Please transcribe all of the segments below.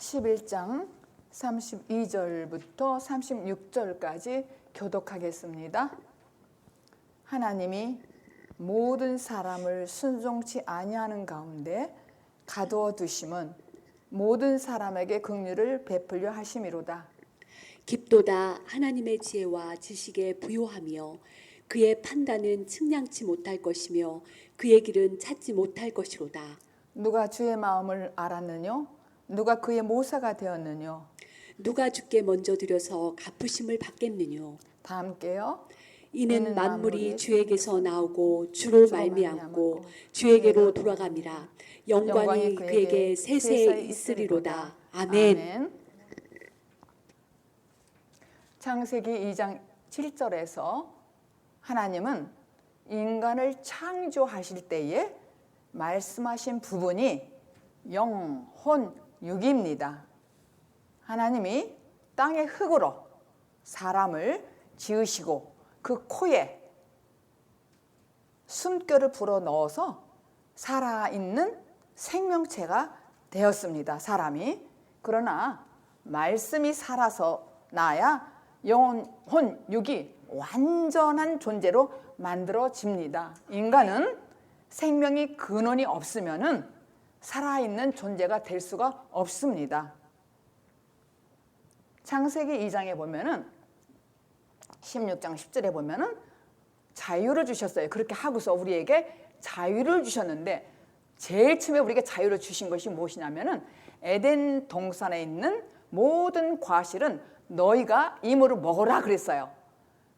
11장 32절부터 36절까지 교독하겠습니다. 하나님이 모든 사람을 순종치 아니하는 가운데 가두어 두심은 모든 사람에게 긍휼을 베풀려 하심이로다. 깊도다 하나님의 지혜와 지식에 부요하며 그의 판단은 측량치 못할 것이며 그의 길은 찾지 못할 것이로다. 누가 주의 마음을 알았느뇨? 누가 그의 모사가 되었느뇨? 누가 주께 먼저 드려서 갚으심을 받겠느뇨? 다 함께요. 이는 만물이 주에게서 나오고 주로 말미암고 주에게로 돌아감이라. 영광이 그에게 세세에 있으리로다. 아멘. 창세기 2장 7절에서 하나님은 인간을 창조하실 때에 말씀하신 부분이 영, 혼, 육입니다. 하나님이 땅의 흙으로 사람을 지으시고 그 코에 숨결을 불어넣어서 살아있는 생명체가 되었습니다. 사람이. 그러나 말씀이 살아서 나야 영혼, 혼, 육이 완전한 존재로 만들어집니다. 인간은 생명이 근원이 없으면은 살아있는 존재가 될 수가 없습니다. 창세기 2장에 보면은 16장 10절에 보면은 자유를 주셨어요. 그렇게 하고서 우리에게 자유를 주셨는데 제일 처음에 우리에게 자유를 주신 것이 무엇이냐면은 에덴 동산에 있는 모든 과실은 너희가 임으로 먹어라 그랬어요.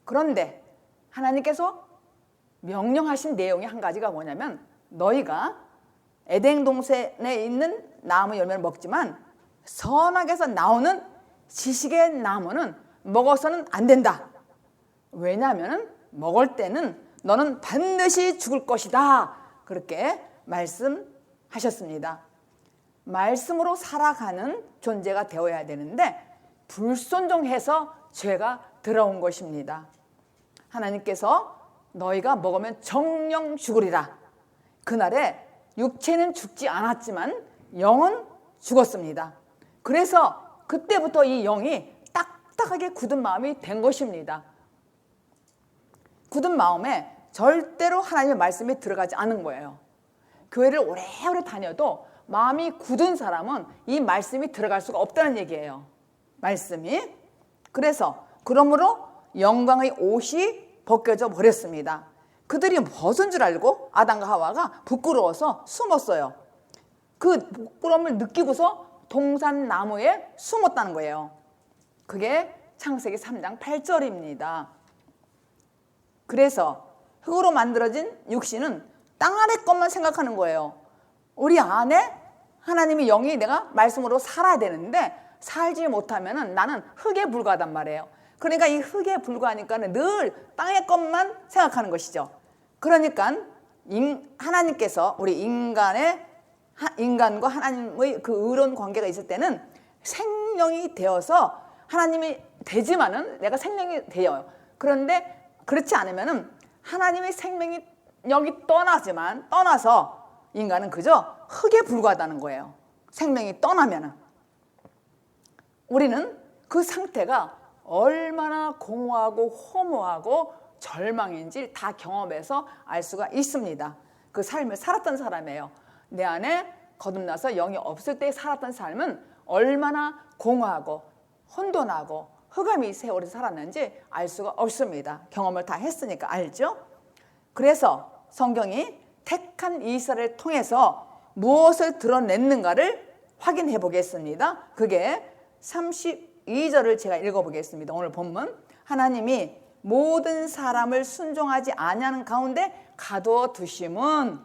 그런데 하나님께서 명령하신 내용이 한 가지가 뭐냐면 너희가 에덴 동산에 있는 나무 열매를 먹지만 선악에서 나오는 지식의 나무는 먹어서는 안 된다. 왜냐하면 먹을 때는 너는 반드시 죽을 것이다. 그렇게 말씀하셨습니다. 말씀으로 살아가는 존재가 되어야 되는데 불순종해서 죄가 들어온 것입니다. 하나님께서 너희가 먹으면 정령 죽으리라. 그날에 육체는 죽지 않았지만 영은 죽었습니다. 그래서 그때부터 이 영이 딱딱하게 굳은 마음이 된 것입니다. 굳은 마음에 절대로 하나님의 말씀이 들어가지 않은 거예요. 교회를 오래오래 다녀도 마음이 굳은 사람은 이 말씀이 들어갈 수가 없다는 얘기예요. 말씀이. 그래서 그러므로 영광의 옷이 벗겨져 버렸습니다. 그들이 벗은 줄 알고 아담과 하와가 부끄러워서 숨었어요. 그 부끄러움을 느끼고서 동산나무에 숨었다는 거예요. 그게 창세기 3장 8절입니다. 그래서 흙으로 만들어진 육신은 땅 아래 것만 생각하는 거예요. 우리 안에 하나님의 영이 내가 말씀으로 살아야 되는데 살지 못하면 나는 흙에 불과하단 말이에요. 그러니까 이 흙에 불과하니까 늘 땅의 것만 생각하는 것이죠. 그러니까 하나님께서 우리 인간과 하나님의 그 의로운 관계가 있을 때는 생명이 되어서 하나님이 되지만은 내가 생명이 돼요. 그런데 그렇지 않으면은 하나님의 생명이 여기 떠나서 인간은 그저 흙에 불과하다는 거예요. 생명이 떠나면은. 우리는 그 상태가 얼마나 공허하고 허무하고 절망인지 다 경험해서 알 수가 있습니다. 그 삶을 살았던 사람이에요. 내 안에 거듭나서 영이 없을 때 살았던 삶은 얼마나 공허하고 혼돈하고 흑암이 세월이 살았는지 알 수가 없습니다. 경험을 다 했으니까 알죠? 그래서 성경이 택한 이스라엘을 통해서 무엇을 드러냈는가를 확인해 보겠습니다. 그게 32절을 제가 읽어보겠습니다. 오늘 본문. 하나님이 모든 사람을 순종하지 아니하는 가운데 가두어 두심은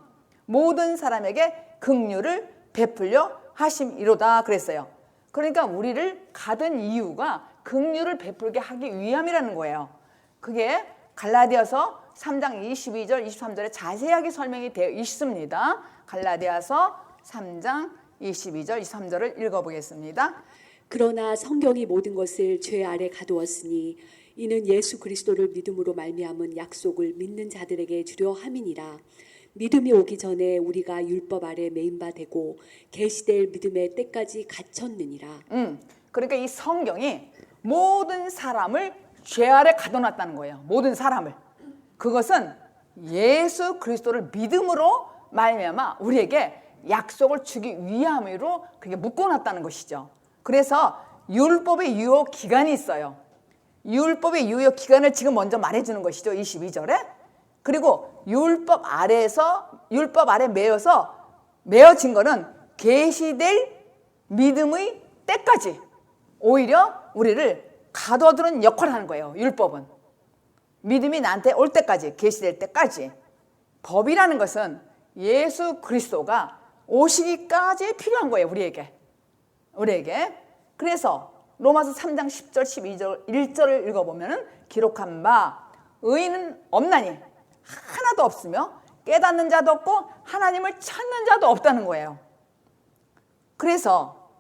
모든 사람에게 긍휼을 베풀려 하심이로다 그랬어요. 그러니까 우리를 가둔 이유가 긍휼을 베풀게 하기 위함이라는 거예요. 그게 갈라디아서 3장 22절 23절에 자세하게 설명이 되어 있습니다. 갈라디아서 3장 22절 23절을 읽어보겠습니다. 그러나 성경이 모든 것을 죄 아래 가두었으니 이는 예수 그리스도를 믿음으로 말미암은 약속을 믿는 자들에게 주려 함이니라. 믿음이 오기 전에 우리가 율법 아래 매인 바 되고 계시될 믿음의 때까지 갇혔느니라. 그러니까 이 성경이 모든 사람을 죄 아래 가둬놨다는 거예요. 모든 사람을. 그것은 예수 그리스도를 믿음으로 말미암아 우리에게 약속을 주기 위함으로 그게 묶어놨다는 것이죠. 그래서 율법의 유효 기간이 있어요. 율법의 유효 기간을 지금 먼저 말해주는 것이죠. 22절에. 그리고 율법 아래 매어진 거는 계시될 믿음의 때까지 오히려 우리를 가둬두는 역할을 하는 거예요. 율법은 믿음이 나한테 올 때까지, 계시될 때까지. 법이라는 것은 예수 그리스도가 오시기까지 필요한 거예요. 우리에게. 그래서 로마서 3장 10절 12절 1절을 읽어보면 기록한 바 의인은 없나니 하나도 없으며 깨닫는 자도 없고 하나님을 찾는 자도 없다는 거예요. 그래서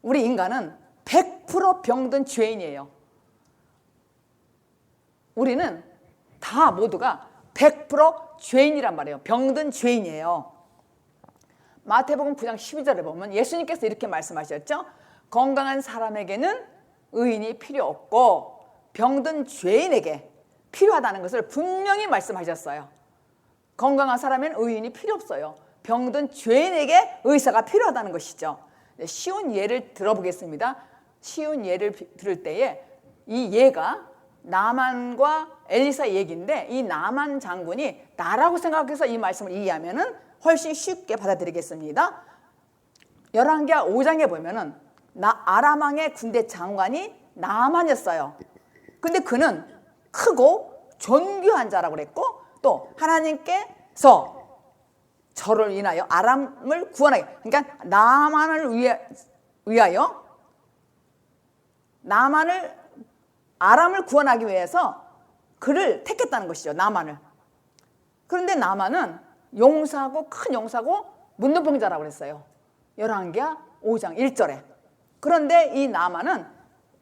우리 인간은 100% 병든 죄인이에요. 우리는 다 모두가 100% 죄인이란 말이에요. 병든 죄인이에요. 마태복음 9장 12절에 보면 예수님께서 이렇게 말씀하셨죠. 건강한 사람에게는 의인이 필요 없고 병든 죄인에게 필요하다는 것을 분명히 말씀하셨어요. 건강한 사람에는 의인이 필요 없어요. 병든 죄인에게 의사가 필요하다는 것이죠. 쉬운 예를 들어보겠습니다. 쉬운 예를 들을 때에 이 예가 나만과 엘리사 얘기인데 이 나만 장군이 나라고 생각해서 이 말씀을 이해하면 훨씬 쉽게 받아들이겠습니다. 열왕기하 5장에 보면은 아람 왕의 군대 장관이 나만이었어요. 근데 그는 크고 존귀한 자라고 그랬고 또 하나님께서 저를 인하여 아람을 구원하게, 그러니까 나만을 위하여 아람을 구원하기 위해서 그를 택했다는 것이죠. 나만을. 그런데 나만은 용사고 큰 용사고 문둥병자라고 그랬어요. 열왕기하 5장 1절에. 그런데 이 나만은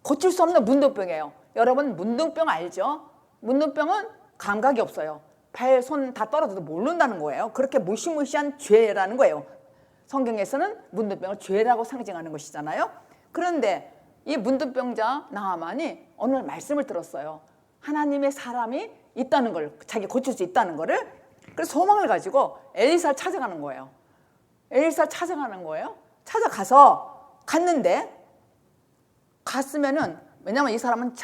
고칠 수 없는 문둥병이에요. 여러분 문둥병 알죠? 문둥병은 감각이 없어요. 발, 손 다 떨어져도 모른다는 거예요. 그렇게 무시무시한 죄라는 거예요. 성경에서는 문둥병을 죄라고 상징하는 것이잖아요. 그런데 이 문둥병자 나아만이 어느 날 말씀을 들었어요. 하나님의 사람이 있다는 걸, 자기 고칠 수 있다는 거를. 그래서 소망을 가지고 엘리사를 찾아가는 거예요. 갔으면은 왜냐면 이 사람은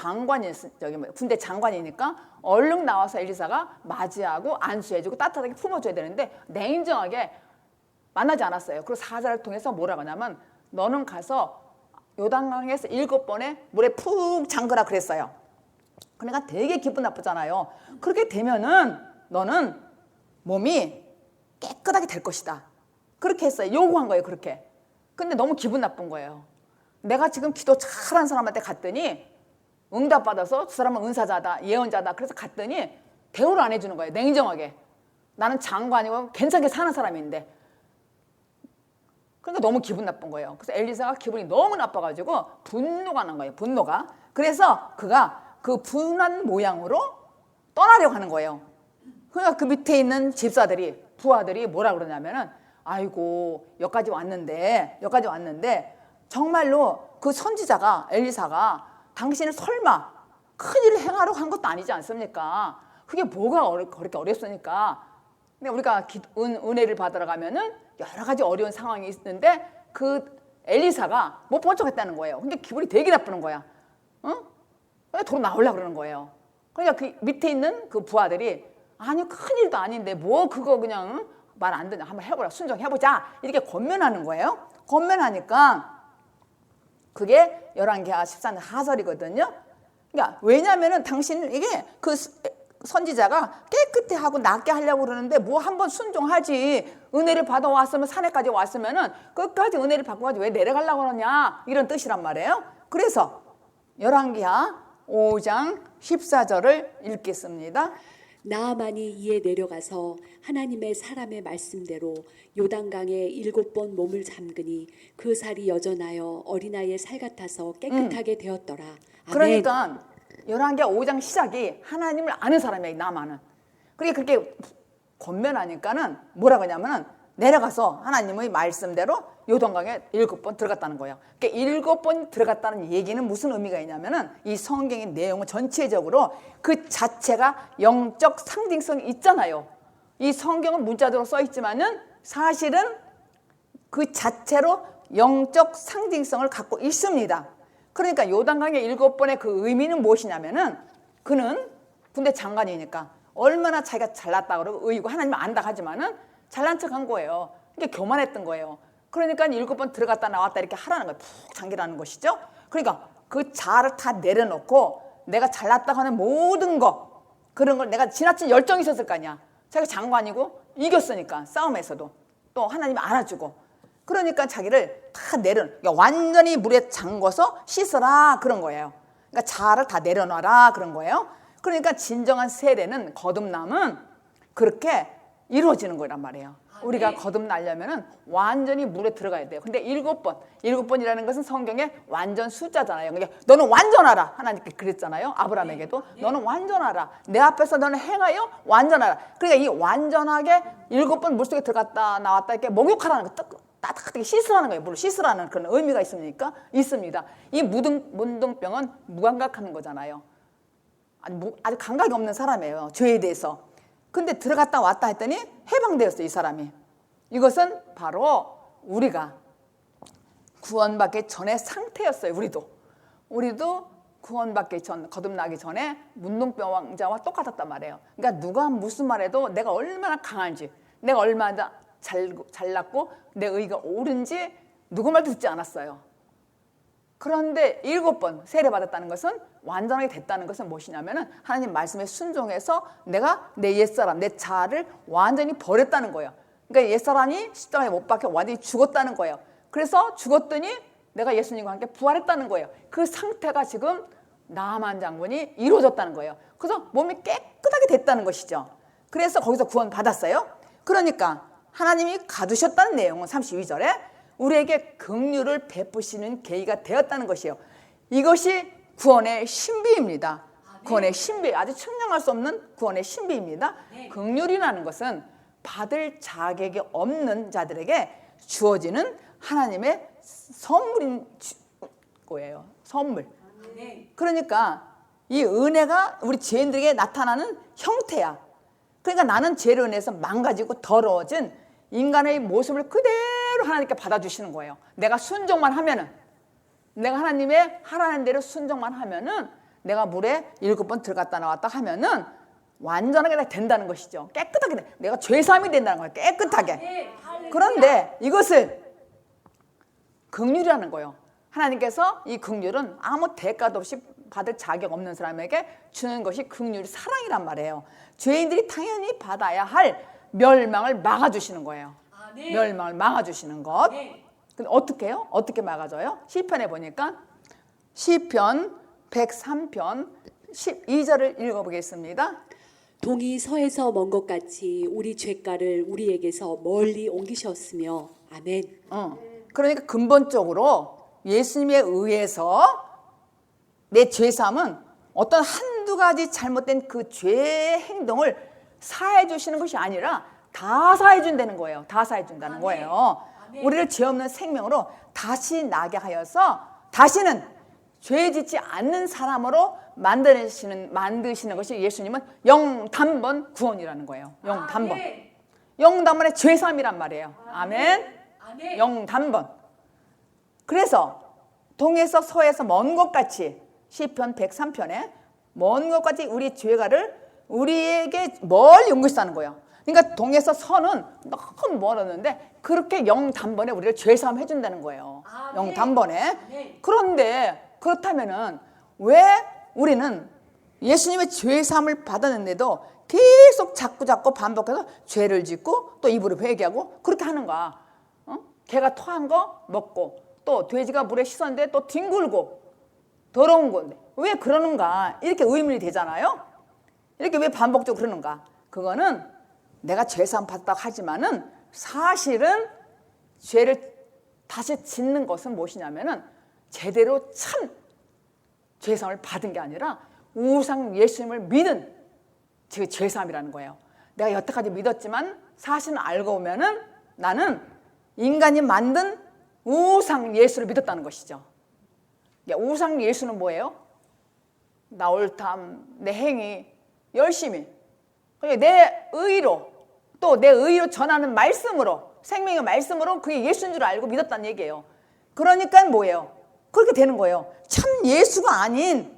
군대 장관이니까 얼른 나와서 엘리사가 맞이하고 안수해주고 따뜻하게 품어줘야 되는데 냉정하게 만나지 않았어요. 그리고 사자를 통해서 뭐라고 하냐면 너는 가서 요단강에서 7번에 물에 푹 잠그라 그랬어요. 그러니까 되게 기분 나쁘잖아요. 그렇게 되면은 너는 몸이 깨끗하게 될 것이다. 그렇게 했어요. 요구한 거예요. 그렇게. 근데 너무 기분 나쁜 거예요. 내가 지금 기도 잘한 사람한테 갔더니 응답받아서 그 사람은 은사자다, 예언자다. 그래서 갔더니 대우를 안 해주는 거예요. 냉정하게. 나는 장관이고 괜찮게 사는 사람인데. 그러니까 너무 기분 나쁜 거예요. 그래서 엘리사가 기분이 너무 나빠가지고 분노가 난 거예요. 분노가. 그래서 그가 그 분한 모양으로 떠나려고 하는 거예요. 그러니까 그 밑에 있는 집사들이, 부하들이 뭐라 그러냐면은 아이고 여기까지 왔는데 정말로 그 선지자가 엘리사가 당신을 설마 큰일을 행하러 간 것도 아니지 않습니까? 그게 뭐가 그렇게 어렵습니까? 근데 우리가 은혜를 받으러 가면은 여러 가지 어려운 상황이 있는데 그 엘리사가 못 본 척했다는 거예요. 근데 기분이 되게 나쁘는 거야. 도로 나오려고 그러는 거예요. 그러니까 그 밑에 있는 그 부하들이 아니 큰일도 아닌데 뭐 그거 그냥 말 안 듣냐 한번 해보라 순종해보자 이렇게 권면하는 거예요. 권면하니까 그게 열왕기하 14장 하절이거든요. 그러니까 왜냐하면은 당신 이게 그 선지자가 깨끗해 하고 낫게 하려고 그러는데 뭐 한번 순종하지. 은혜를 받아왔으면 산에까지 왔으면은 끝까지 은혜를 받고 가지 왜 내려가려고 그러냐 이런 뜻이란 말이에요. 그래서 열왕기하 5장 14절을 읽겠습니다. 나아만이 이에 내려가서 하나님의 사람의 말씀대로 요단강에 7번 몸을 잠그니 그 살이 여전하여 어린아이의 살 같아서 깨끗하게 되었더라. 아멘. 그러니까 열왕기하 5장 시작이 하나님을 아는 사람이에요. 나만은. 그렇게 권면하니까는 뭐라고 하냐면은 내려가서 하나님의 말씀대로 요단강에 7번 들어갔다는 거예요. 그러니까 7번 들어갔다는 얘기는 무슨 의미가 있냐면은 이 성경의 내용은 전체적으로 그 자체가 영적 상징성이 있잖아요. 이 성경은 문자대로 써 있지만은 사실은 그 자체로 영적 상징성을 갖고 있습니다. 그러니까 요단강의 7번의 그 의미는 무엇이냐면은 그는 군대 장관이니까 얼마나 자기가 잘났다 그러고 의고 하나님 안다 하지만은 잘난 척한 거예요. 이게 교만했던 거예요. 그러니까 7번 들어갔다 나왔다 이렇게 하라는 거예요. 푹 잠기라는 것이죠. 그러니까 그 자아를 다 내려놓고 내가 잘났다고 하는 모든 거 그런 걸 내가 지나친 열정이 있었을 거 아니야. 자기가 장관이고 이겼으니까 싸움에서도 또 하나님이 안아주고 그러니까 자기를 다 그러니까 완전히 물에 잠궈서 씻어라 그런 거예요. 그러니까 자아를 다 내려놔라 그런 거예요. 그러니까 진정한 세례는 거듭남은 그렇게 이루어지는 거란 말이에요. 우리가 거듭나려면은 완전히 물에 들어가야 돼요. 근데 7번이라는 것은 성경의 완전 숫자잖아요. 그러니까 너는 완전하라. 하나님께 그랬잖아요. 아브라함에게도 너는 완전하라. 내 앞에서 너는 행하여 완전하라. 그러니까 이 완전하게 7번 물속에 들어갔다 나왔다 이렇게 목욕하라는 거, 따뜻하게 씻으라는 거예요. 물을 씻으라는 그런 의미가 있습니까? 있습니다. 이 문둥병은 무감각하는 거잖아요. 아주 감각이 없는 사람이에요. 죄에 대해서. 근데 들어갔다 왔다 했더니 해방되었어요. 이 사람이. 이것은 바로 우리가 구원받기 전의 상태였어요. 우리도 구원받기 전, 거듭나기 전에 문둥병 왕자와 똑같았단 말이에요. 그러니까 누가 무슨 말해도 내가 얼마나 강한지, 내가 얼마나 잘났고 내 의가 옳은지 누구 말도 듣지 않았어요. 그런데 7번 세례받았다는 것은 완전하게 됐다는 것은 무엇이냐면은 하나님 말씀에 순종해서 내가 내 옛사람, 내 자아를 완전히 버렸다는 거예요. 그러니까 옛사람이 십자가에 못 박혀 완전히 죽었다는 거예요. 그래서 죽었더니 내가 예수님과 함께 부활했다는 거예요. 그 상태가 지금 나만 장군이 이루어졌다는 거예요. 그래서 몸이 깨끗하게 됐다는 것이죠. 그래서 거기서 구원 받았어요. 그러니까 하나님이 가두셨다는 내용은 32절에 우리에게 긍휼을 베푸시는 계기가 되었다는 것이에요. 이것이 구원의 신비입니다. 구원의 신비, 아주 측량할 수 없는 구원의 신비입니다. 긍휼이라는 것은 받을 자격이 없는 자들에게 주어지는 하나님의 선물인 거예요. 선물. 그러니까 이 은혜가 우리 죄인들에게 나타나는 형태야. 그러니까 나는 죄로 인해서 망가지고 더러워진 인간의 모습을 그대로 하나님께 받아주시는 거예요. 내가 순종만 하면은, 내가 하나님의 하라는 대로 순종만 하면은, 내가 물에 7번 들어갔다 나왔다 하면은 완전하게 된다는 것이죠. 깨끗하게 돼. 내가 죄사함이 된다는 거예요. 깨끗하게. 그런데 이것을 긍휼이라는 거예요. 하나님께서 이 긍휼은 아무 대가도 없이 받을 자격 없는 사람에게 주는 것이 긍휼, 사랑이란 말이에요. 죄인들이 당연히 받아야 할 멸망을 막아주시는 거예요. 멸망을 막아주시는 것. 근데 어떻게 해요? 어떻게 막아줘요? 시편에 보니까 시편 103편 12절을 읽어보겠습니다. 동이 서에서 먼 것 같이 우리 죄가를 우리에게서 멀리 옮기셨으며 아멘. 그러니까 근본적으로 예수님에 의해서 내 죄사함은 어떤 한두 가지 잘못된 그 죄의 행동을 사해 주시는 것이 아니라 다 사해 준다는 거예요. 다 사해 준다는 거예요. 우리를 죄 없는 생명으로 다시 나게 하여서 다시는 죄 짓지 않는 사람으로 만드시는 것이 예수님은 영단번 구원이라는 거예요. 영단번. 영단번의 죄사함이란 말이에요. 아멘. 영단번. 그래서 동에서 서에서 먼 것 같이 시편 103편에 먼 것 같이 우리 죄가를 우리에게 멀리 옮기시다는 거예요. 그러니까 동에서 서는 너무 멀었는데 그렇게 영단번에 우리를 죄사함 해준다는 거예요. 영단번에. 그런데 그렇다면은 왜 우리는 예수님의 죄사함을 받았는데도 계속 자꾸 반복해서 죄를 짓고 또 입으로 회개하고 그렇게 하는가? 개가 토한 거 먹고 또 돼지가 물에 씻었는데 또 뒹굴고 더러운 건데 왜 그러는가? 이렇게 의문이 되잖아요. 이렇게 왜 반복적으로 그러는가? 그거는 내가 죄사함 받았다고 하지만은 사실은 죄를 다시 짓는 것은 무엇이냐면은 제대로 참 죄사함을 받은 게 아니라 우상 예수님을 믿은 그 죄사함이라는 거예요. 내가 여태까지 믿었지만 사실은 알고 보면은 나는 인간이 만든 우상 예수를 믿었다는 것이죠. 우상 예수는 뭐예요? 나 옳담, 내 행위, 열심히, 내 의로, 또 내 의로 전하는 말씀으로, 생명의 말씀으로 그게 예수인 줄 알고 믿었다는 얘기예요. 그러니까 뭐예요? 그렇게 되는 거예요. 참 예수가 아닌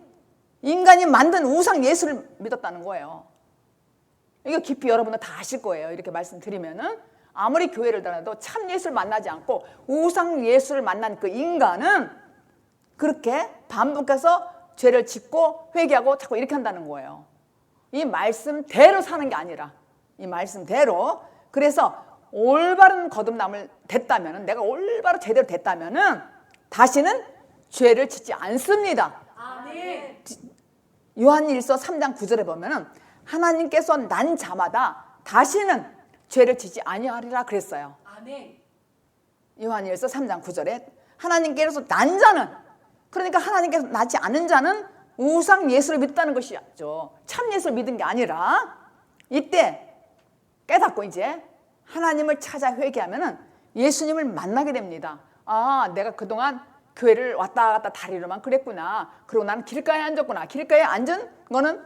인간이 만든 우상 예수를 믿었다는 거예요. 이거 깊이 여러분은 다 아실 거예요. 이렇게 말씀드리면은 아무리 교회를 다녀도 참 예수를 만나지 않고 우상 예수를 만난 그 인간은 그렇게 반복해서 죄를 짓고 회개하고 자꾸 이렇게 한다는 거예요. 이 말씀대로 사는 게 아니라 이 말씀대로. 그래서 올바른 거듭남을 됐다면은, 내가 올바로 제대로 됐다면은 다시는 죄를 짓지 않습니다. 아멘. 요한일서 3장 9절에 보면은 하나님께서 난 자마다 다시는 죄를 짓지 아니하리라 그랬어요. 아멘. 요한일서 3장 9절에 하나님께서 난 자는, 그러니까 하나님께서 나지 않은 자는 우상 예수를 믿다는 것이죠. 참 예수를 믿은 게 아니라 이때 깨닫고 이제 하나님을 찾아 회개하면은 예수님을 만나게 됩니다. 아, 내가 그동안 교회를 왔다 갔다 다리로만 그랬구나. 그리고 나는 길가에 앉았구나. 길가에 앉은 거는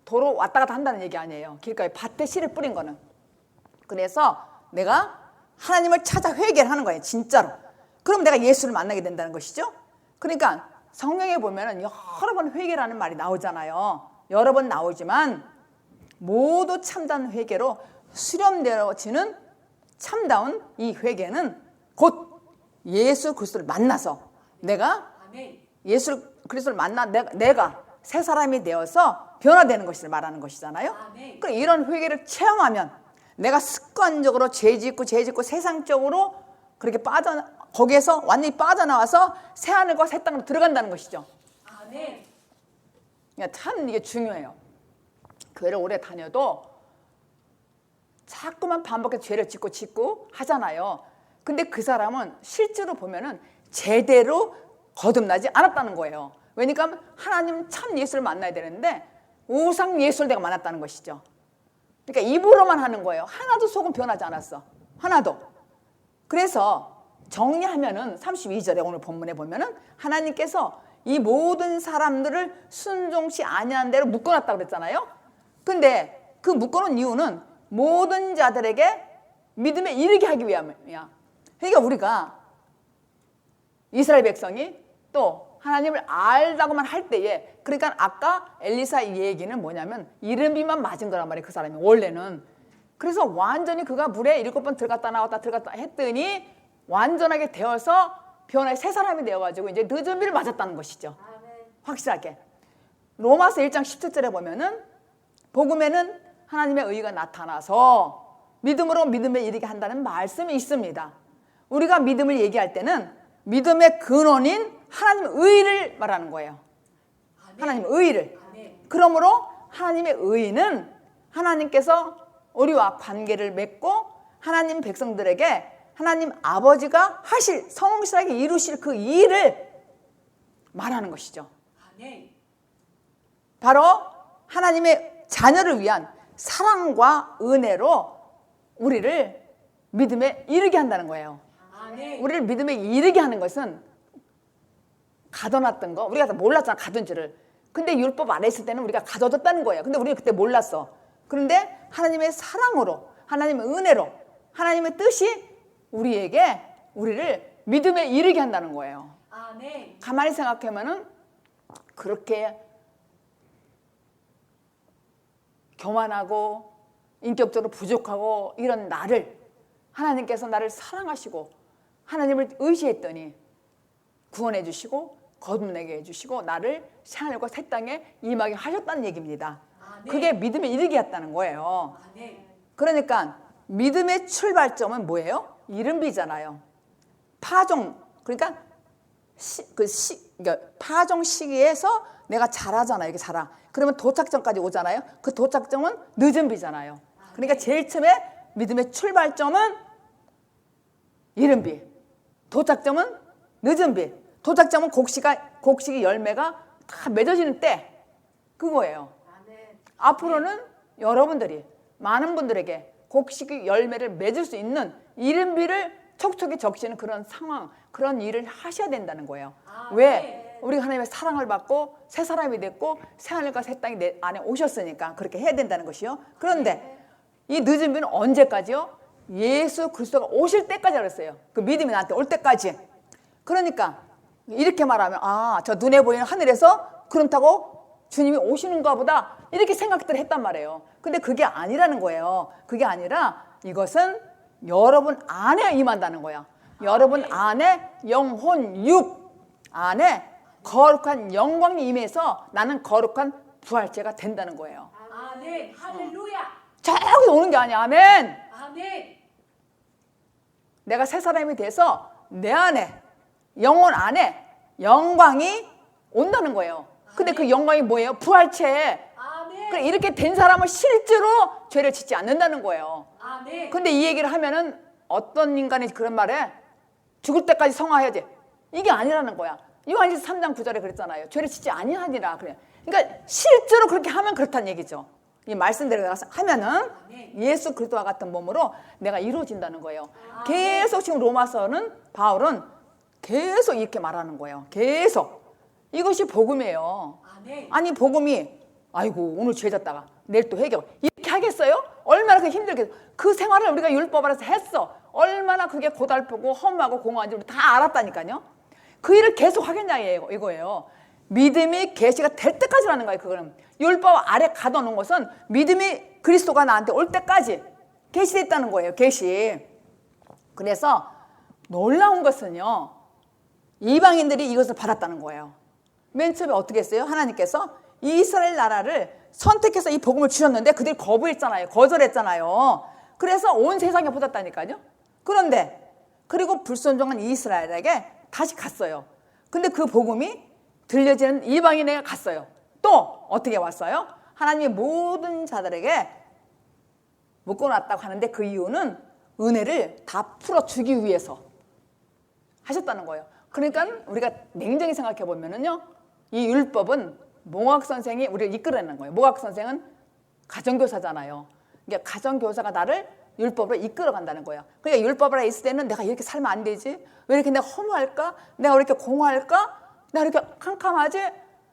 도로 왔다 갔다 한다는 얘기 아니에요. 길가에 밭에 씨를 뿌린 거는. 그래서 내가 하나님을 찾아 회개를 하는 거예요. 진짜로. 그럼 내가 예수를 만나게 된다는 것이죠. 그러니까 성경에 보면은 여러 번 회개라는 말이 나오잖아요. 여러 번 나오지만 모두 참다운 회개로 수렴되어지는 참다운 이 회개는 곧 예수 그리스도를 만나서 내가 예수 그리스도를 만나 내가 새 사람이 되어서 변화되는 것을 말하는 것이잖아요. 그럼 이런 회개를 체험하면 내가 습관적으로 죄 짓고 세상적으로 그렇게 거기에서 완전히 빠져나와서 새 하늘과 새 땅으로 들어간다는 것이죠. 아멘. 참 이게 중요해요. 교회를 오래 다녀도 자꾸만 반복해서 죄를 짓고 하잖아요. 근데 그 사람은 실제로 보면은 제대로 거듭나지 않았다는 거예요. 왜냐하면 하나님 참 예수를 만나야 되는데 우상 예수를 내가 만났다는 것이죠. 그러니까 입으로만 하는 거예요. 하나도 속은 변하지 않았어. 하나도. 그래서 정리하면은 32절에 오늘 본문에 보면은 하나님께서 이 모든 사람들을 순종치 아니한 대로 묶어놨다고 그랬잖아요. 근데 그 묶어놓은 이유는 모든 자들에게 믿음에 이르게 하기 위함이야. 그러니까 우리가 이스라엘 백성이 또 하나님을 알다고만 할 때에, 그러니까 아까 엘리사 이 얘기는 뭐냐면 이름비만 맞은 거란 말이에요. 그 사람이 원래는. 그래서 완전히 그가 물에 7번 들어갔다 나왔다 했더니 완전하게 되어서 변화의 새 사람이 되어가지고 이제 늦은 비를 맞았다는 것이죠. 확실하게. 로마서 1장 17절에 보면은 복음에는 하나님의 의가 나타나서 믿음으로 믿음에 이르게 한다는 말씀이 있습니다. 우리가 믿음을 얘기할 때는 믿음의 근원인 하나님의 의를 말하는 거예요. 하나님의 의를. 그러므로 하나님의 의는 하나님께서 우리와 관계를 맺고 하나님 백성들에게 하나님 아버지가 하실, 성실하게 이루실 그 일을 말하는 것이죠. 바로 하나님의 자녀를 위한 사랑과 은혜로 우리를 믿음에 이르게 한다는 거예요. 우리를 믿음에 이르게 하는 것은 가둬놨던 거, 우리가 다 몰랐잖아, 가둔 줄을. 근데 율법 안에 있을 때는 우리가 가둬뒀다는 거예요. 근데 우리는 그때 몰랐어. 그런데 하나님의 사랑으로, 하나님의 은혜로, 하나님의 뜻이 우리를 믿음에 이르게 한다는 거예요. 가만히 생각하면은 그렇게 교만하고 인격적으로 부족하고 이런 나를 하나님께서 나를 사랑하시고 하나님을 의지했더니 구원해 주시고 거듭나게 해주시고 나를 새하늘과 새 땅에 임하게 하셨다는 얘기입니다. 그게 믿음에 이르게 했다는 거예요. 그러니까 믿음의 출발점은 뭐예요? 이른비잖아요. 파종, 그러니까 그러니까 파종 시기에서 내가 자라잖아요. 이렇게 자라. 그러면 도착점까지 오잖아요. 그 도착점은 늦은 비잖아요. 그러니까 제일 처음에 믿음의 출발점은 이른비, 도착점은 늦은 비, 도착점은 곡식이 열매가 다 맺어지는 때, 그거예요. 앞으로는 여러분들이 많은 분들에게 곡식의 열매를 맺을 수 있는 이른비를 촉촉히 적시는 그런 상황, 그런 일을 하셔야 된다는 거예요. 왜? 우리가 하나님의 사랑을 받고 새 사람이 됐고 새 하늘과 새 땅이 내 안에 오셨으니까 그렇게 해야 된다는 것이요. 그런데 이 늦은 비는 언제까지요? 예수 그리스도가 오실 때까지 그랬어요. 그 믿음이 나한테 올 때까지. 그러니까 이렇게 말하면 저 눈에 보이는 하늘에서 구름 타고 주님이 오시는가 보다 이렇게 생각들 했단 말이에요. 근데 그게 아니라는 거예요. 그게 아니라 이것은 여러분 안에 임한다는 거야. 여러분 안에 영혼 육 안에 거룩한 영광이 임해서 나는 거룩한 부활체가 된다는 거예요. 아멘. 할렐루야. 저기서 오는 게 아니야. 아멘. 아멘. 내가 새 사람이 돼서 내 안에 영혼 안에 영광이 온다는 거예요. 근데 그 영광이 뭐예요? 부활체. 아멘. 이렇게 된 사람은 실제로 죄를 짓지 않는다는 거예요. 아멘. 근데 이 얘기를 하면은 어떤 인간이 그런 말에 죽을 때까지 성화해야지. 이게 아니라는 거야. 요한일서 3장 9절에 그랬잖아요. 죄를 짓지 아니하니라 그래. 그러니까 실제로 그렇게 하면 그렇다는 얘기죠. 이 말씀대로 하면은 예수 그리스도와 같은 몸으로 내가 이루어진다는 거예요. 계속 지금 로마서는 바울은 계속 이렇게 말하는 거예요. 계속. 이것이 복음이에요. 아니 복음이 아이고 오늘 죄 졌다가 내일 또 회개 이렇게 하겠어요? 얼마나 그 힘들게 그 생활을 우리가 율법 아래서 했어. 얼마나 그게 고달프고 험하고 공허한지 우리 다 알았다니까요. 그 일을 계속 하겠냐 이거예요. 믿음이 계시가 될 때까지라는 거예요. 그거는 율법 아래 가둬놓은 것은 믿음이 그리스도가 나한테 올 때까지 계시됐다는 거예요. 계시. 그래서 놀라운 것은요. 이방인들이 이것을 받았다는 거예요. 맨 처음에 어떻게 했어요? 하나님께서 이스라엘 나라를 선택해서 이 복음을 주셨는데 그들이 거부했잖아요. 거절했잖아요. 그래서 온 세상에 퍼졌다니까요. 그런데 그리고 불순종한 이스라엘에게 다시 갔어요. 근데 그 복음이 들려지는 이방인에게 갔어요. 또 어떻게 왔어요? 하나님이 모든 자들에게 묶어놨다고 하는데 그 이유는 은혜를 다 풀어주기 위해서 하셨다는 거예요. 그러니까 우리가 냉정히 생각해 보면은요, 이 율법은 몽학 선생이 우리를 이끌어내는 거예요. 몽학 선생은 가정교사잖아요. 그러니까 가정교사가 나를 율법으로 이끌어간다는 거예요. 그러니까 율법 아래 있을 때는 내가 이렇게 살면 안 되지? 왜 이렇게 내가 허무할까? 내가 왜 이렇게 공허할까? 내가 이렇게 캄캄하지?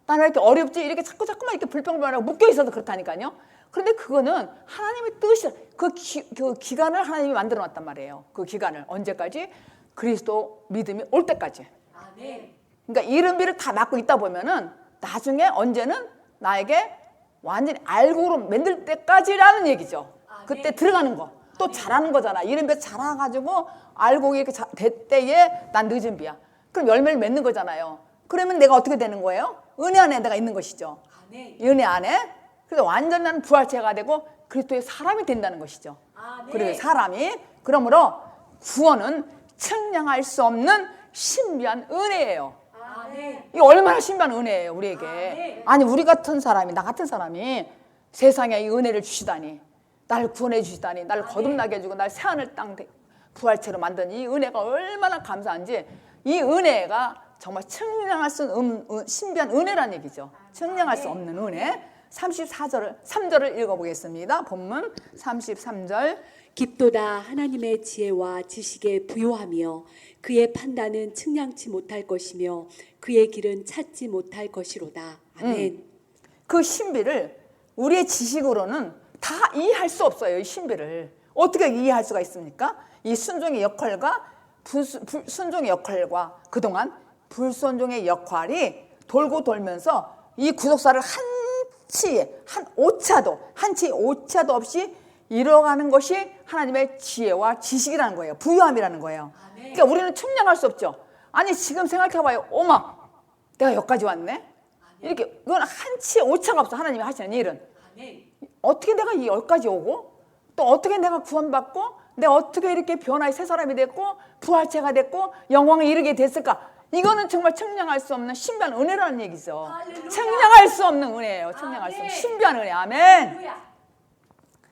나는 왜 이렇게 어렵지? 이렇게 자꾸만 이렇게 불평불만하고 묶여 있어서 그렇다니까요. 그런데 그거는 하나님의 뜻이 그 기간을 하나님이 만들어 놨단 말이에요. 그 기간을 언제까지? 그리스도 믿음이 올 때까지. 아멘. 그러니까 이른비를 다 맡고 있다 보면은 나중에 언제는 나에게 완전히 알고로 만들 때까지라는 얘기죠. 그때 들어가는 거. 또 잘하는 거잖아. 이른비 잘해가지고 알고 이렇게 될 때에 난 늦은 비야. 그럼 열매를 맺는 거잖아요. 그러면 내가 어떻게 되는 거예요? 은혜 안에 내가 있는 것이죠. 아멘. 은혜 안에. 그래서 완전 나는 부활체가 되고 그리스도의 사람이 된다는 것이죠. 아멘. 그리고 사람이 그러므로 구원은 측량할 수 없는 신비한 은혜예요. 아멘. 이게 얼마나 신비한 은혜예요 우리에게. 아멘. 아니 우리 같은 사람이 나 같은 사람이 세상에 이 은혜를 주시다니 나를 구원해 주시다니 나를 거듭나게 해주고 날 새하늘 땅 부활체로 만든 이 은혜가 얼마나 감사한지 이 은혜가 정말 측량할 수 없는 신비한 은혜란 얘기죠. 측량할 수 없는 은혜. 3절을 읽어보겠습니다. 본문 33절. 깊도다 하나님의 지혜와 지식에 부요하며 그의 판단은 측량치 못할 것이며 그의 길은 찾지 못할 것이로다. 아멘. 그 신비를 우리의 지식으로는 다 이해할 수 없어요. 이 신비를 어떻게 이해할 수가 있습니까? 이 순종의 역할과 불순종의 역할과 그동안 불순종의 역할이 돌고 돌면서 이 구속사를 한 치 오차도 없이 이뤄가는 것이 하나님의 지혜와 지식이라는 거예요. 부유함이라는 거예요. 그러니까 우리는 측량할 수 없죠. 아니 지금 생각해봐요. 어머 내가 여기까지 왔네. 이렇게 이건 한 치 오차가 없어. 하나님이 하시는 일은. 어떻게 내가 이 여기까지 오고 또 어떻게 내가 구원받고 내가 어떻게 이렇게 변화의 새 사람이 됐고 부활체가 됐고 영광에 이르게 됐을까? 이거는 정말 측량할 수 없는 신비한 은혜라는 얘기죠. 할렐루야. 측량할 수 없는 은혜예요. 측량할 수 없는 신비한 은혜. 아멘. 할렐루야.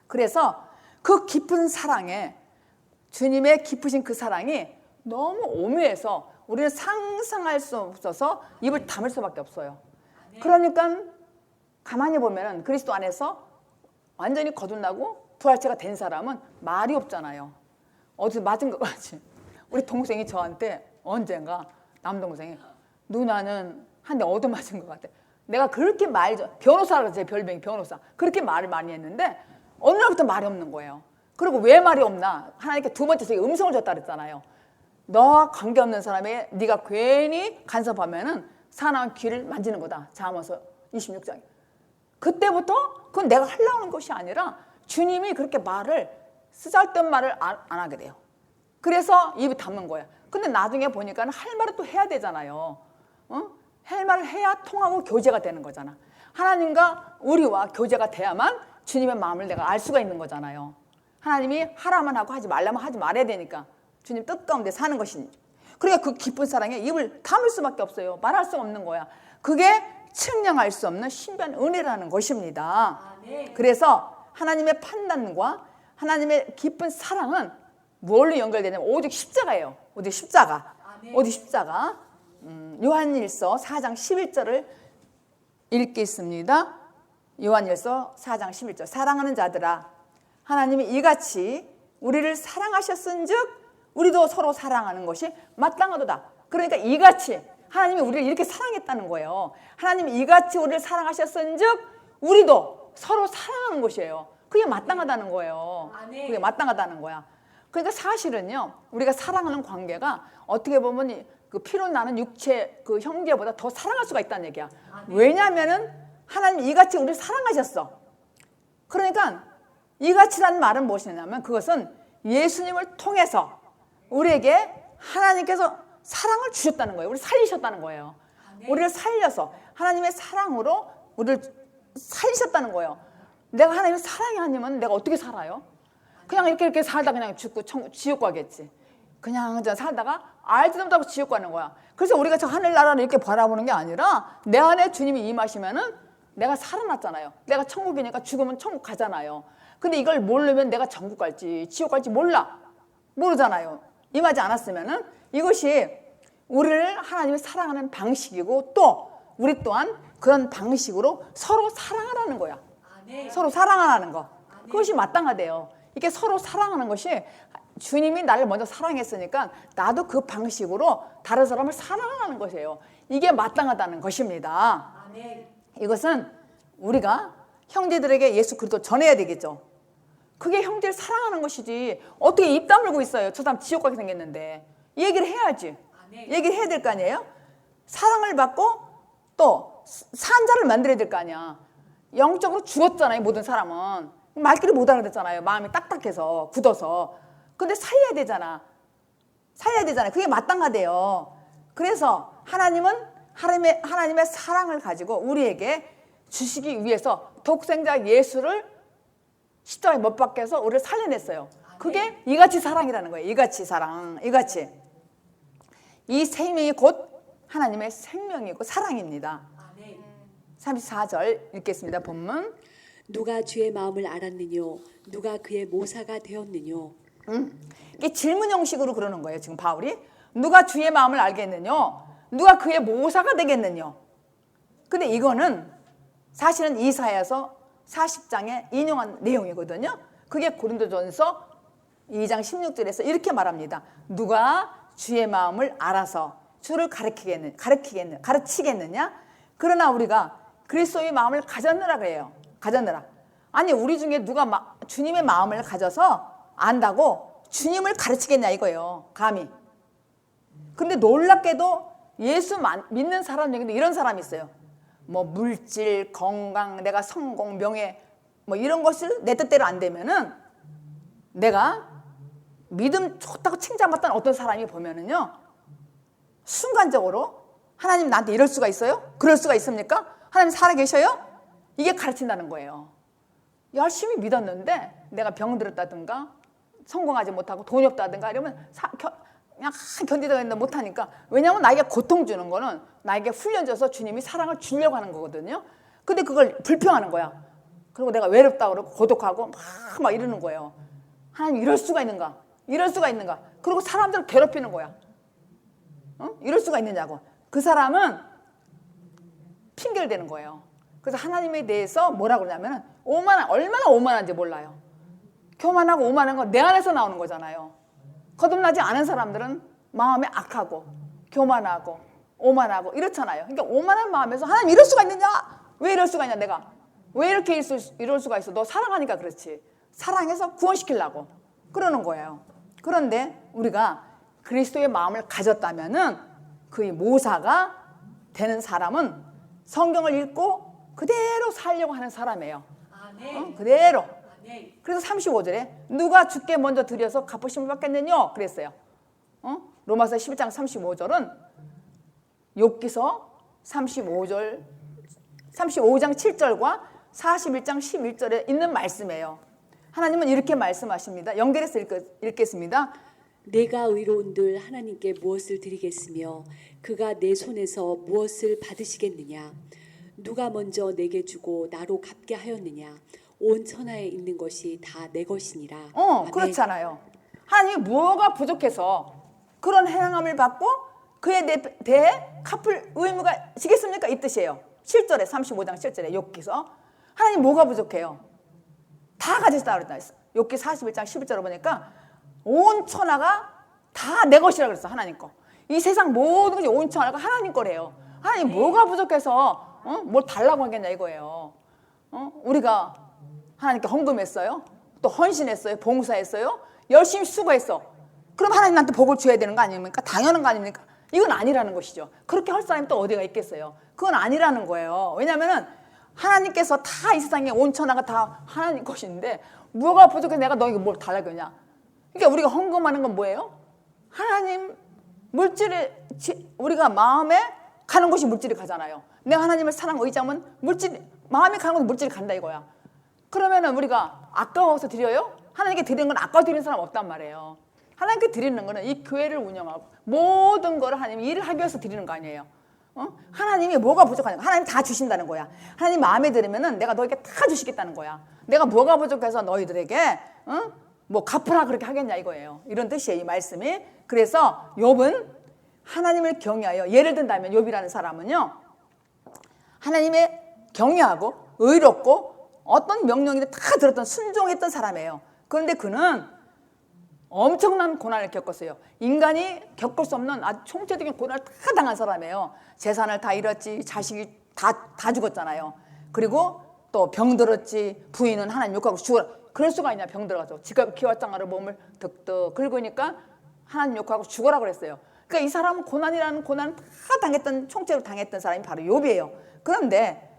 그래서 그 깊은 사랑에 주님의 깊으신 그 사랑이 너무 오묘해서 우리는 상상할 수 없어서 입을 다물 수밖에 없어요. 그러니까 가만히 보면 그리스도 안에서 완전히 거듭나고 부활체가 된 사람은 말이 없잖아요. 어디서 맞은 것 같이. 우리 동생이 저한테 언젠가 남동생이 누나는 한 대 얻어맞은 것 같아. 내가 그렇게 변호사라고 제 별명이 변호사. 그렇게 말을 많이 했는데 어느 날부터 말이 없는 거예요. 그리고 왜 말이 없나? 하나님께 두 번째 저기 음성을 줬다 그랬잖아요. 너와 관계없는 사람에 네가 괜히 간섭하면은 사나운 귀를 만지는 거다. 잠언서 26장. 그때부터 그건 내가 하려고 하는 것이 아니라 주님이 그렇게 말을 쓰잘데없는 말을 안 하게 돼요. 그래서 입이 닫는 거야. 근데 나중에 보니까 할 말을 또 해야 되잖아요. 할 말을 해야 통하고 교제가 되는 거잖아. 하나님과 우리와 교제가 돼야만 주님의 마음을 내가 알 수가 있는 거잖아요. 하나님이 하라만 하고 하지 말라면 하지 말아야 되니까 주님 뜻 가운데 사는 것이니. 그러니까 그 기쁜 사랑에 입을 다물 수밖에 없어요. 말할 수 없는 거야. 그게 측량할 수 없는 신비한 은혜라는 것입니다. 그래서 하나님의 판단과 하나님의 기쁜 사랑은 뭘로 연결되냐면 오직 십자가예요. 오직 십자가. 오직 십자가. 요한일서 4장 11절을 읽겠습니다. 요한일서 4장 11절. 사랑하는 자들아, 하나님이 이같이 우리를 사랑하셨은즉 우리도 서로 사랑하는 것이 마땅하도다. 그러니까 이같이 하나님이 우리를 이렇게 사랑했다는 거예요. 하나님이 이같이 우리를 사랑하셨은즉 우리도 서로 사랑하는 것이에요. 그게 마땅하다는 거예요. 그게 마땅하다는 거야. 그러니까 사실은요, 우리가 사랑하는 관계가 어떻게 보면 그 피로 나는 육체 그 형제보다 더 사랑할 수가 있다는 얘기야. 왜냐하면은 하나님이 이같이 우리를 사랑하셨어. 그러니까 이같이라는 말은 무엇이냐면 그것은 예수님을 통해서 우리에게 하나님께서 사랑을 주셨다는 거예요. 우리를 살리셨다는 거예요. 우리를 살려서 하나님의 사랑으로 우리를 살리셨다는 거예요. 내가 하나님의 사랑이 아니면 내가 어떻게 살아요? 그냥 이렇게 살다 그냥 죽고 지옥 가겠지. 그냥 살다가 알지도 못하고 지옥 가는 거야. 그래서 우리가 저 하늘나라를 이렇게 바라보는 게 아니라 내 안에 주님이 임하시면은 내가 살아났잖아요. 내가 천국이니까 죽으면 천국 가잖아요. 근데 이걸 모르면 내가 천국 갈지 지옥 갈지 모르잖아요. 임하지 않았으면은 이것이 우리를 하나님이 사랑하는 방식이고 또 우리 또한 그런 방식으로 서로 사랑하라는 거야. 서로 사랑하라는 거. 그것이 마땅하대요. 이게 서로 사랑하는 것이 주님이 나를 먼저 사랑했으니까 나도 그 방식으로 다른 사람을 사랑하는 것이에요. 이게 마땅하다는 것입니다. 이것은 우리가 형제들에게 예수 그리스도 전해야 되겠죠. 그게 형제를 사랑하는 것이지 어떻게 입 다물고 있어요. 저 사람 지옥 가게 생겼는데. 얘기를 해야지. 얘기를 해야 될 거 아니에요. 사랑을 받고 또 산자를 만들어야 될 거 아니야. 영적으로 죽었잖아요. 모든 사람은. 말귀를 못 알아듣잖아요. 마음이 딱딱해서 굳어서. 근데 살려야 되잖아. 그게 마땅하대요. 그래서 하나님은 하나님의 사랑을 가지고 우리에게 주시기 위해서 독생자 예수를 십자가에 못 박혀서 우리를 살려냈어요. 그게 이같이 사랑이라는 거예요. 이같이 사랑. 이같이. 이 생명이 곧 하나님의 생명이고 사랑입니다. 34절 읽겠습니다. 본문. 누가 주의 마음을 알았느뇨? 누가 그의 모사가 되었느뇨? 이게 질문 형식으로 그러는 거예요. 지금 바울이. 누가 주의 마음을 알겠느뇨? 누가 그의 모사가 되겠느뇨? 근데 이거는 사실은 이사야서 40장에 인용한 내용이거든요. 그게 고린도전서 2장 16절에서 이렇게 말합니다. 누가 주의 마음을 알아서 주를 가르치겠느냐? 그러나 우리가 그리스도의 마음을 가졌느라 그래요. 가졌느라. 아니 우리 중에 누가 주님의 마음을 가져서 안다고 주님을 가르치겠냐 이거예요. 감히. 근데 놀랍게도 예수 믿는 사람 중에도 이런 사람이 있어요. 뭐 물질, 건강, 내가 성공, 명예 뭐 이런 것을 내 뜻대로 안 되면은 내가 믿음 좋다고 칭찬받던 어떤 사람이 보면은요 순간적으로 하나님 나한테 이럴 수가 있어요? 그럴 수가 있습니까? 하나님 살아계셔요? 이게 가르친다는 거예요. 열심히 믿었는데 내가 병들었다든가 성공하지 못하고 돈이 없다든가 이러면 그냥 견디다 했는데 못하니까. 왜냐하면 나에게 고통 주는 거는 나에게 훈련 줘서 주님이 사랑을 주려고 하는 거거든요. 근데 그걸 불평하는 거야. 그리고 내가 외롭다고 그러고 고독하고 막 이러는 거예요. 하나님 이럴 수가 있는가? 이럴 수가 있는가? 그리고 사람들을 괴롭히는 거야. 이럴 수가 있느냐고. 그 사람은 핑계를 대는 거예요. 그래서 하나님에 대해서 뭐라고 그러냐면 얼마나 오만한지 몰라요. 교만하고 오만한 건 내 안에서 나오는 거잖아요. 거듭나지 않은 사람들은 마음이 악하고 교만하고 오만하고 이렇잖아요. 그러니까 오만한 마음에서 하나님 이럴 수가 있느냐? 왜 이럴 수가 있냐? 내가 왜 이렇게 이럴 수가 있어? 너 사랑하니까 그렇지. 사랑해서 구원시키려고 그러는 거예요. 그런데 우리가 그리스도의 마음을 가졌다면은 그의 모사가 되는 사람은 성경을 읽고 그대로 살려고 하는 사람이에요. 그대로. 그래서 35절에 누가 주께 먼저 드려서 갚으심을 받겠느냐 그랬어요. 로마서 11장 35절은 욥기서 35장 7절과 41장 11절에 있는 말씀이에요. 하나님은 이렇게 말씀하십니다. 연결해서 읽겠습니다. 내가 의로운들 하나님께 무엇을 드리겠으며 그가 내 손에서 무엇을 받으시겠느냐? 누가 먼저 내게 주고 나로 갚게 하였느냐? 온 천하에 있는 것이 다 내 것이니라. 아멘. 그렇잖아요. 하나님이 뭐가 부족해서 그런 행함을 받고 그에 대해 갚을 의무가 지겠습니까? 이 뜻이에요. 7절에 35장 7절에 욥기서 하나님 뭐가 부족해요? 다 가지셨다 그랬다. 욥기 41장 11절을 보니까 온 천하가 다 내 것이라 그랬어. 하나님 거. 이 세상 모든 것이 온 천하가 하나님 거래요. 하나님 뭐가 부족해서 뭘 달라고 하겠냐 이거예요. 우리가 하나님께 헌금했어요. 또 헌신했어요. 봉사했어요. 열심히 수고했어. 그럼 하나님 나한테 복을 줘야 되는 거 아닙니까? 당연한 거 아닙니까? 이건 아니라는 것이죠. 그렇게 할 사람이 또 어디가 있겠어요? 그건 아니라는 거예요. 왜냐하면 하나님께서 다 이 세상에 온 천하가 다 하나님 것인데 뭐가 부족해서 내가 너에게 뭘 달라고 하냐? 그러니까 우리가 헌금하는 건 뭐예요? 하나님 물질에 우리가 마음에 가는 곳이 물질이 가잖아요. 내가 하나님을 사랑 의지하면 마음이 가는 곳 물질이 간다 이거야. 그러면은 우리가 아까워서 드려요? 하나님께 드리는 건 아까워 드리는 사람 없단 말이에요. 하나님께 드리는 거는 이 교회를 운영하고 모든 거를 하나님 일을 하기 위해서 드리는 거 아니에요. 하나님이 뭐가 부족하냐? 하나님 다 주신다는 거야. 하나님 마음에 들으면은 내가 너에게 다 주시겠다는 거야. 내가 뭐가 부족해서 너희들에게 뭐 갚으라 그렇게 하겠냐 이거예요. 이런 뜻이에요, 이 말씀이. 그래서 욥은 하나님을 경외하여, 예를 든다면 욥이라는 사람은요, 하나님의 경외하고 의롭고 어떤 명령이든 다 들었던 순종했던 사람이에요. 그런데 그는 엄청난 고난을 겪었어요. 인간이 겪을 수 없는 아주 총체적인 고난을 다 당한 사람이에요. 재산을 다 잃었지, 자식이 다 죽었잖아요. 그리고 또 병들었지, 부인은 하나님 욕하고 죽어라. 그럴 수가 있냐, 병들어가지고. 지갑 기와장아를 몸을 득득 긁으니까 하나님 욕하고 죽어라 그랬어요. 그러니까 이 사람은 고난이라는 고난을 다 당했던, 총체로 당했던 사람이 바로 욥이에요. 그런데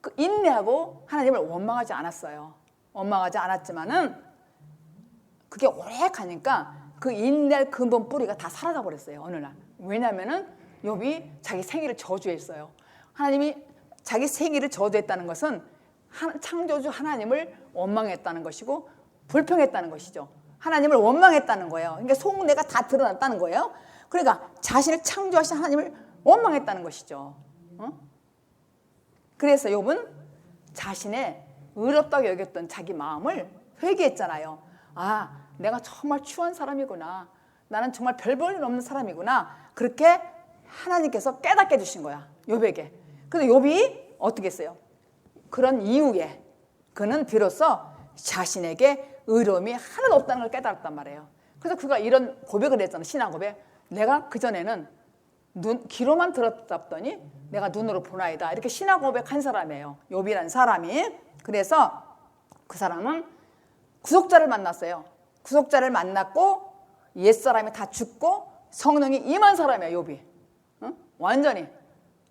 그 인내하고 하나님을 원망하지 않았어요. 원망하지 않았지만은 그게 오래 가니까 그 인내의 근본 뿌리가 다 사라져 버렸어요. 어느 날. 왜냐하면은 욥이 자기 생일을 저주했어요. 하나님이 자기 생일을 저주했다는 것은 창조주 하나님을 원망했다는 것이고 불평했다는 것이죠. 하나님을 원망했다는 거예요. 그러니까 속내가 다 드러났다는 거예요. 그러니까 자신을 창조하신 하나님을 원망했다는 것이죠. 그래서 욥은 자신의 의롭다고 여겼던 자기 마음을 회개했잖아요. 아, 내가 정말 추한 사람이구나. 나는 정말 별 볼 일 없는 사람이구나. 그렇게 하나님께서 깨닫게 해주신 거야, 욥에게. 그래서 욥이 어떻게 했어요? 그런 이후에 그는 비로소 자신에게 의로움이 하나도 없다는 걸 깨달았단 말이에요. 그래서 그가 이런 고백을 했잖아, 신앙 고백. 내가 그전에는 귀로만 들었더니 내가 눈으로 보나이다. 이렇게 신앙 고백한 사람이에요, 욥이라는 사람이. 그래서 그 사람은 구속자를 만났어요. 구속자를 만났고 옛사람이 다 죽고 성령이 임한 사람이에요, 욥이. 완전히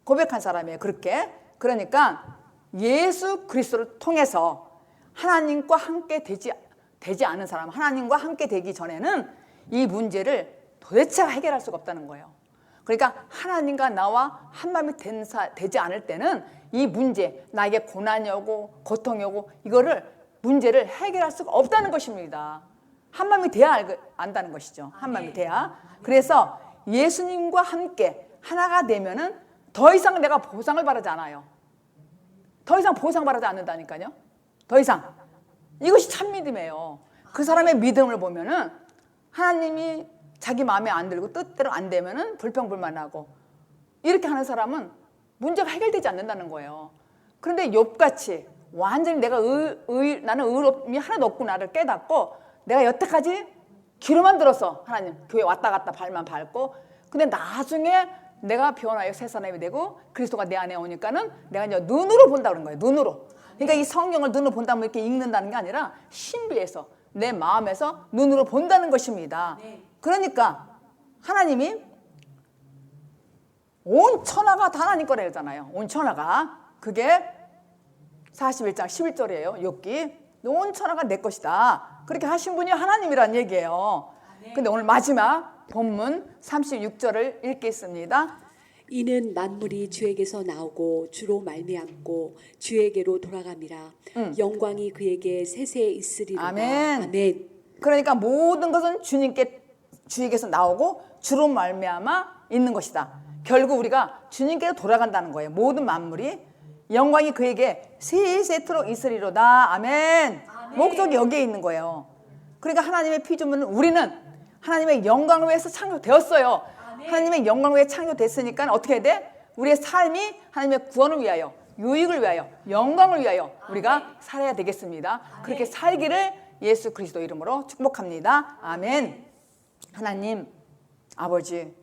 고백한 사람이에요, 그렇게. 그러니까 예수 그리스도를 통해서 하나님과 함께 되지 않은 사람, 하나님과 함께 되기 전에는 이 문제를 도대체 해결할 수가 없다는 거예요. 그러니까 하나님과 나와 한마음이 되지 않을 때는 이 문제, 나에게 고난이 오고 고통이 오고 이거를 문제를 해결할 수가 없다는 것입니다. 한마음이 돼야 안다는 것이죠. 한마음이 돼야. 그래서 예수님과 함께 하나가 되면은 더 이상 내가 보상을 바라지 않아요. 더 이상 보상받지 않는다니까요. 더 이상. 이것이 참 믿음이에요. 그 사람의 믿음을 보면은 하나님이 자기 마음에 안 들고 뜻대로 안 되면은 불평불만하고 이렇게 하는 사람은 문제가 해결되지 않는다는 거예요. 그런데 욥같이 완전히 내가 나는 의롭음이 하나도 없구나를 깨닫고 내가 여태까지 귀로만 들었어. 하나님 교회 왔다 갔다 발만 밟고. 근데 나중에 내가 변화의 새 사람이 되고 그리스도가 내 안에 오니까는 내가 이제 눈으로 본다 그런 거예요. 눈으로. 그러니까 이 성경을 눈으로 본다면 이렇게 읽는다는 게 아니라 신비에서 내 마음에서 눈으로 본다는 것입니다. 그러니까 하나님이 온 천하가 다 하나님 거래잖아요. 온 천하가. 그게 41장 11절이에요. 욥기. 온 천하가 내 것이다. 그렇게 하신 분이 하나님이란 얘기예요. 근데 오늘 마지막 본문 36절을 읽겠습니다. 이는 만물이 주에게서 나오고 주로 말미암고 주에게로 돌아감이라. 영광이 그에게 세세 있으리로다. 아멘. 아멘. 그러니까 모든 것은 주에게서 나오고 주로 말미암아 있는 것이다. 결국 우리가 주님께로 돌아간다는 거예요. 모든 만물이 영광이 그에게 세세토록 있으리로다. 아멘. 목적이 여기에 있는 거예요. 그러니까 하나님의 피조물은 우리는 하나님의 영광을 위해서 창조되었어요. 하나님의 영광을 위해 창조됐으니까 어떻게 해야 돼? 우리의 삶이 하나님의 구원을 위하여, 유익을 위하여, 영광을 위하여 우리가 살아야 되겠습니다. 그렇게 살기를 예수 그리스도 이름으로 축복합니다. 아멘. 하나님 아버지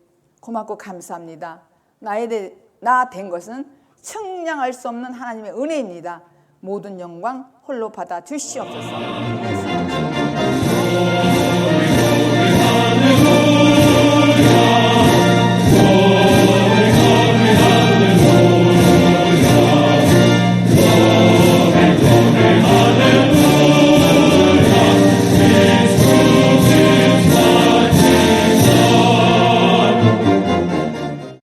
고맙고 감사합니다. 나 된 것은 측량할 수 없는 하나님의 은혜입니다. 모든 영광 홀로 받아 주시옵소서.